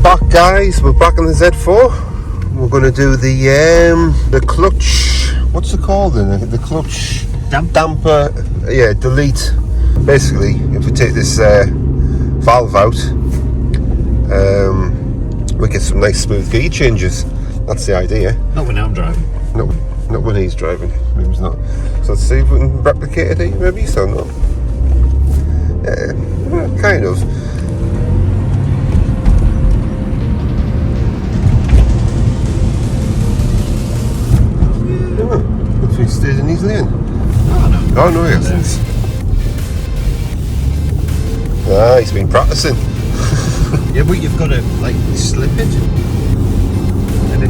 back, guys. We're back on the Z4. We're going to do the clutch. What's it called? The clutch damper. Yeah, delete. Basically, if we take this valve out, we get some nice smooth gear changes. That's the idea. Not when I'm driving. Not when he's driving. Maybe he's not. So let's see if we can replicate it here, maybe. So no. Yeah, kind of. If he stays in his lane. Oh no, he hasn't. Ah, he's been practicing. Yeah, but you've got to like slip it, and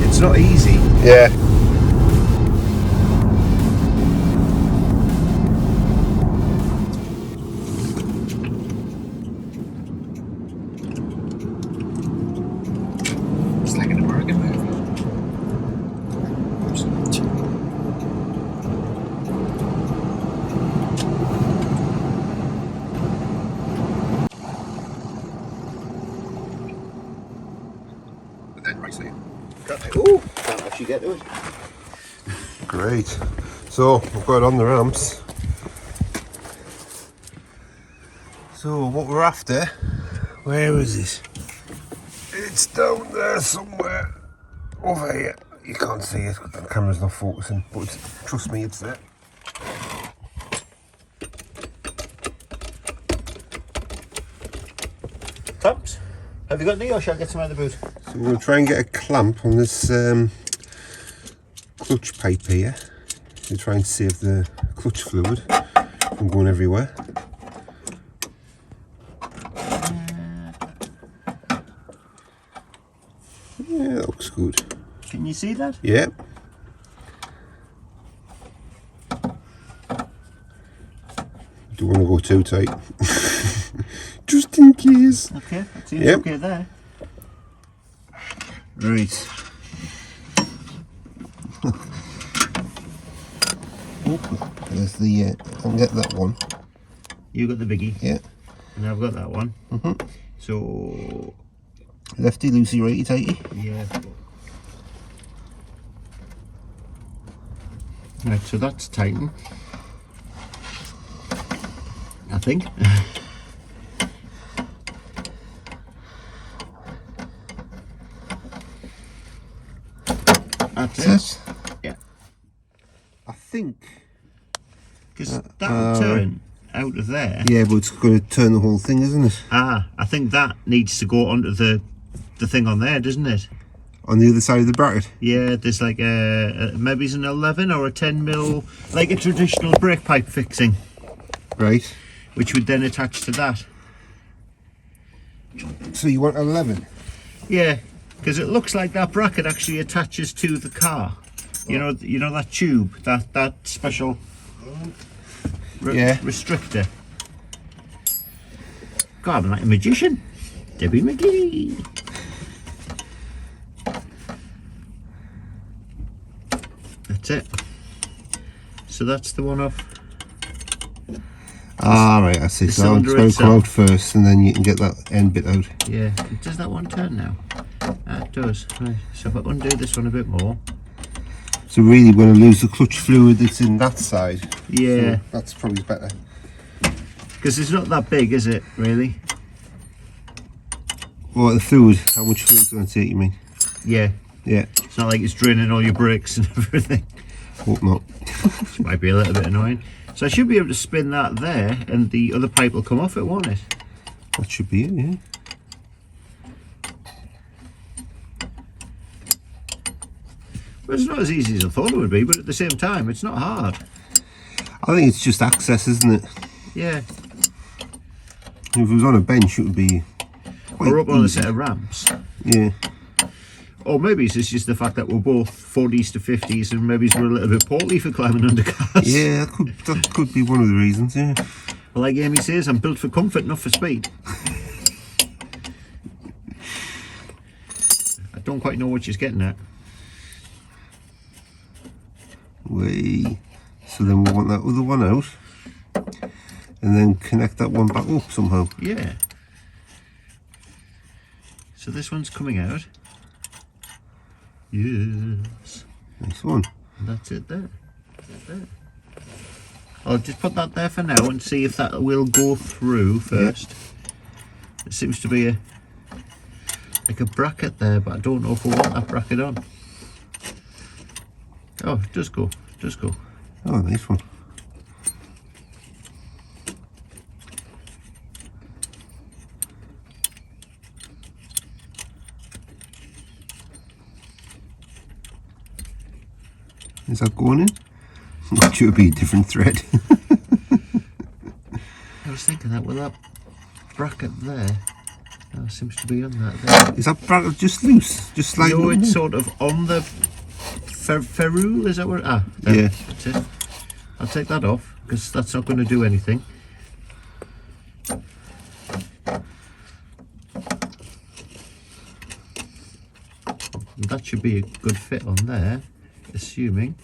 it's not easy. Yeah. It's like an American movie. Ooh, can't actually get to it. Great. So we've got it on the ramps. So what we're after, where is it? It's down there somewhere. Over here. You can't see it, the camera's not focusing, but trust me, it's there. Clamps? Have you got any, or shall I get some out of the boot? So we're going to try and get a clamp on this clutch pipe here to try and save the clutch fluid from going everywhere. Yeah, that looks good. Can you see that? Yeah. Don't want to go too tight. Just in case. Okay, that seems okay there. Right. There's the, I can get that one. You got the biggie. Yeah. And I've got that one. So... Lefty, loosey, righty, tighty. Yeah. Right, so that's tightened. I think. That's it. Yeah. I think. Because that'll turn out of there. Yeah, but it's going to turn the whole thing, isn't it? Ah, I think that needs to go onto the thing on there, doesn't it? On the other side of the bracket? Yeah, there's like maybe it's an 11 or a 10 mil, like a traditional brake pipe fixing. Right. Which would then attach to that. So you want 11? Yeah, because it looks like that bracket actually attaches to the car. You know that tube, that special restrictor. God, I'm like a magician. Debbie McGee. That's it. So that's the one off. Ah, right, I see. So it's going to come out first and then you can get that end bit out. Yeah. Does that one turn now? It does. Right. So if I undo this one a bit more. So really we're going to lose the clutch fluid that's in that side. Yeah. So that's probably better. Because it's not that big, is it, really? Well, the fluid, how much fluid is going to take, you mean? Yeah. Yeah. It's not like it's draining all your brakes and everything. Hope not. Which might be a little bit annoying. So I should be able to spin that there and the other pipe will come off it, won't it? That should be it, yeah. Well, it's not as easy as I thought it would be, but at the same time, it's not hard. I think it's just access, isn't it? Yeah. If it was on a bench, it would be quite Or up on a easy. set of ramps. Yeah. Or maybe it's just the fact that we're both 40s to 50s and maybe we're a little bit portly for climbing under cars. Yeah, that could be one of the reasons, yeah. Well, like Amy says, I'm built for comfort, not for speed. I don't quite know what she's getting at. Way. So then we want that other one out. And then connect that one back up somehow. Yeah. So this one's coming out. Yes. Nice one. And that's it there. I'll just put that there for now and see if that will go through first. Yeah. There seems to be like a bracket there, but I don't know if we want that bracket on. Oh, it does go. It does go. Oh, nice one. Is that going in? It should be a different thread. I was thinking that with that bracket there, that seems to be on that there. Is that bracket just loose? Just sliding? No, it's sort of on the ferrule, is that what? Ah, there, yeah. That's it. I'll take that off because that's not going to do anything. And that should be a good fit on there, assuming.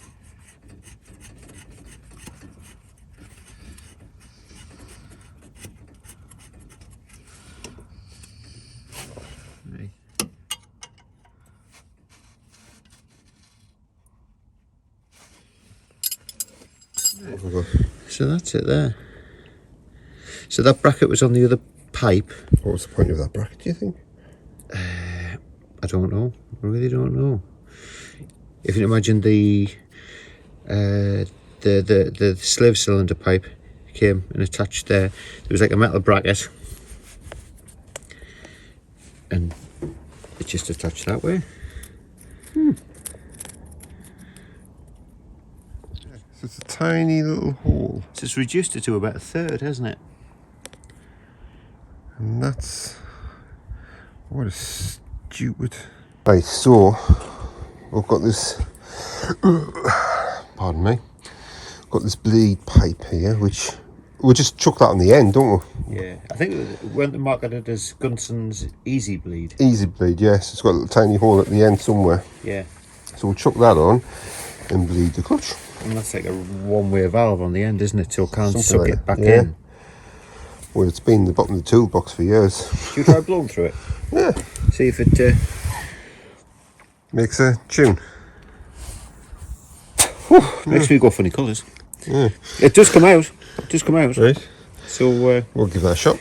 So that's it there. So that bracket was on the other pipe. What was the point of that bracket, do you think? I don't know. I really don't know. If you imagine the slave cylinder pipe came and attached there. There was like a metal bracket, and it just attached that way. So it's a tiny little hole. So it's reduced it to about a third, hasn't it? And that's... what a stupid... Right, so we've got this... pardon me. Got this bleed pipe here, which we'll just chuck that on the end, don't we? Yeah, I think it went to marketed as Gunson's Easy Bleed. Easy bleed, yes. It's got a little tiny hole at the end somewhere. Yeah. So we'll chuck that on and bleed the clutch. And that's like a one-way valve on the end, isn't it? So it can't Something suck like it back that, yeah. in. Well, it's been in the bottom of the toolbox for years. Should you try blowing through it? Yeah. See if it... Makes a tune. Makes me go funny colours. Yeah. It does come out. It does come out. Right. So... we'll give that a shot.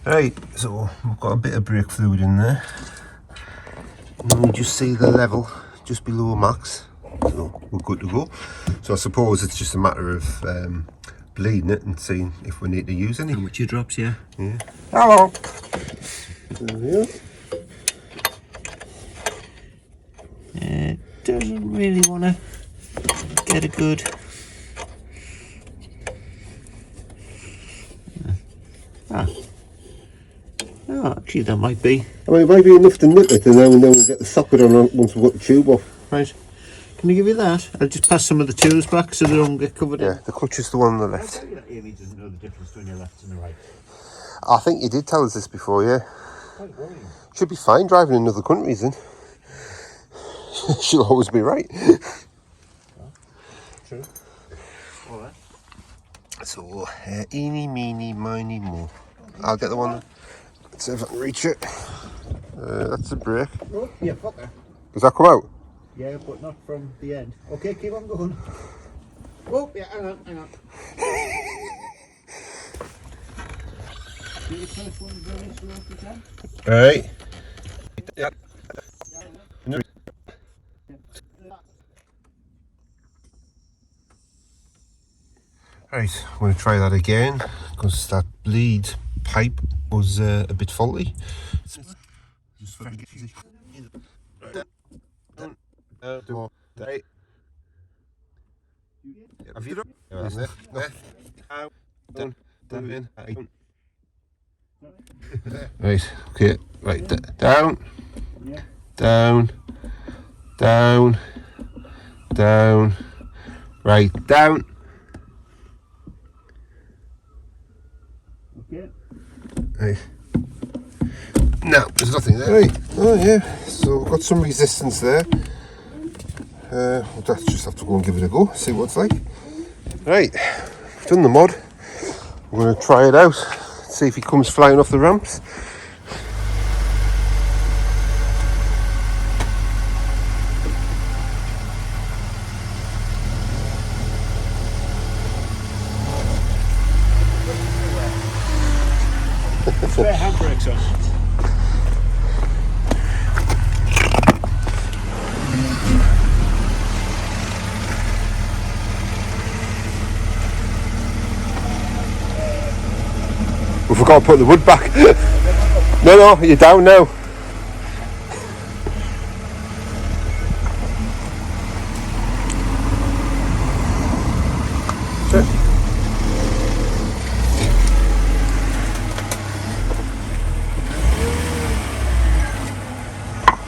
Right, so we've got a bit of brake fluid in there. And we just see the level just below max. So we're good to go. So I suppose it's just a matter of bleeding it and seeing if we need to use any. How much it drops, yeah. Yeah. Hello. There we are. It doesn't really want to get a good... Oh, actually that might be. I mean, it might be enough to nip it, and then we'll get the socket on once we've got the tube off. Right. Can I give you that? I'll just pass some of the tools back so they don't get covered in. Yeah, the clutch is the one on the left. Amy doesn't know the difference between your left and the right. I think you did tell us this before, yeah. Quite worrying. Should be fine driving in other countries then. She'll always be right. True. Alright. So, eeny, meeny, miny, mo. I'll get the one. Let's see if I can reach it. That's the brake. Oh, yeah, fuck her. Does that come out? Yeah, but not from the end. Okay, keep on going. Oh, yeah, hang on, hang on. Do the first one very slow if you can. Alright. Yep. Right, I'm going to try that again because that bleed pipe was a bit faulty. Have you Right, okay, right, down, down, down, down, right, down. Okay. Right. No, there's nothing there. Right. Oh yeah, so we've got some resistance there. We'll just have to go and give it a go, see what it's like. Right, done the mod. We're going to try it out, See if he comes flying off the ramps. Spare handbrakes on. We forgot to put the wood back. No, you're down now.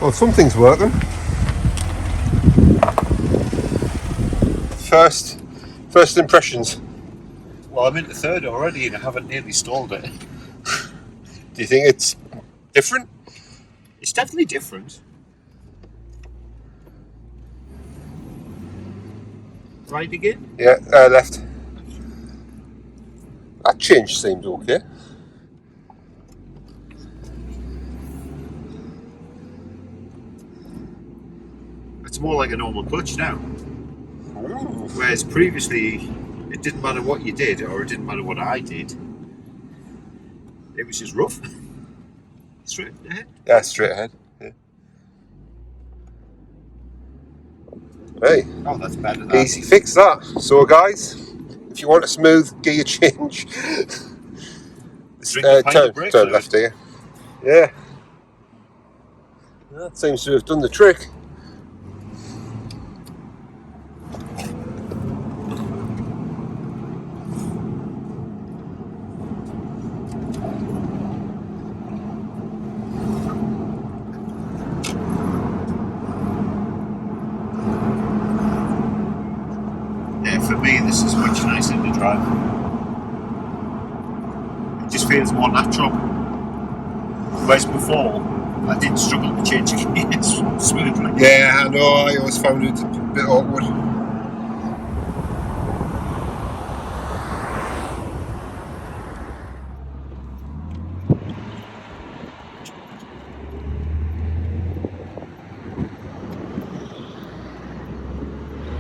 Well, something's working. First impressions. Well, I'm into third already and I haven't nearly stalled it. Do you think it's different? It's definitely different. Right again? Yeah, left. That change seemed okay. It's more like a normal clutch now. Ooh. Whereas previously, it didn't matter what you did, or it didn't matter what I did. It was just rough. Straight ahead. Yeah, straight ahead. Yeah. Hey, Oh, that's better. That. easy fix that. So guys, if you want a smooth gear change, Drink a pint of brake turn fluid. left here. Yeah. That seems to have done the trick. Yeah, for me, this is much nicer to drive. It just feels more natural. Whereas before, I did struggle to change gears smoothly. Yeah, I know. I always found it a bit awkward.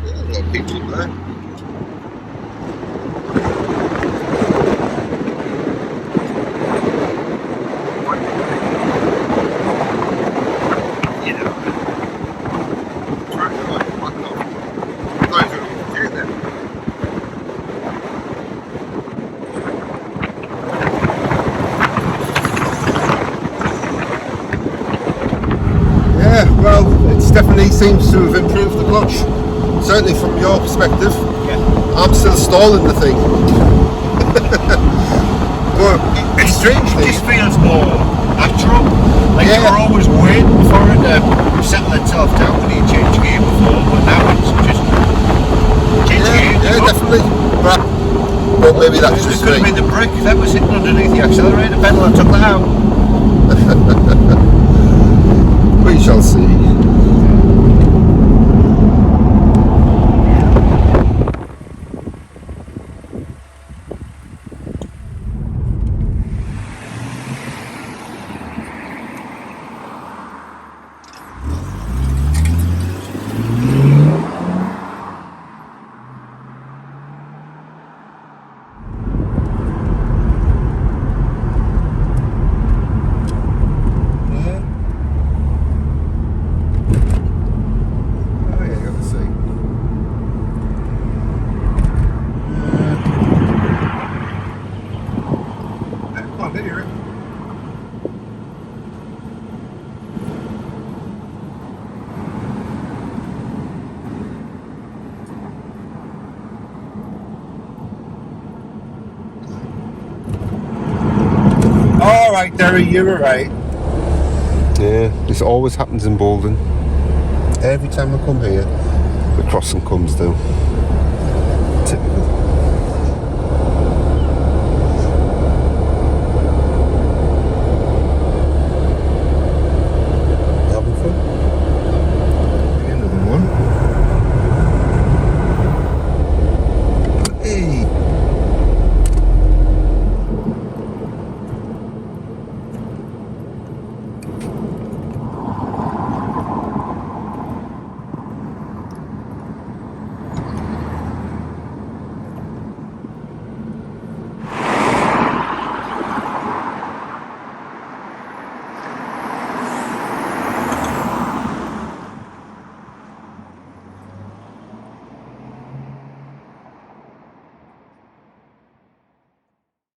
There's a lot of people in there. You know. Yeah, well, it definitely seems to have improved the clutch. Certainly from your perspective. Yeah. I'm still stalling the thing. But it's strange. It just feels more natural. Like Yeah. you were always waiting for it to settle itself down when you change gear before, but now it's just change gear. Yeah, go. definitely. But maybe that's It just could have me. been the brick that was sitting underneath the accelerator pedal. I took that out. We shall see. Alright, Derry, you were right. Yeah, this always happens in Bolden. Every time I come here, the crossing comes down.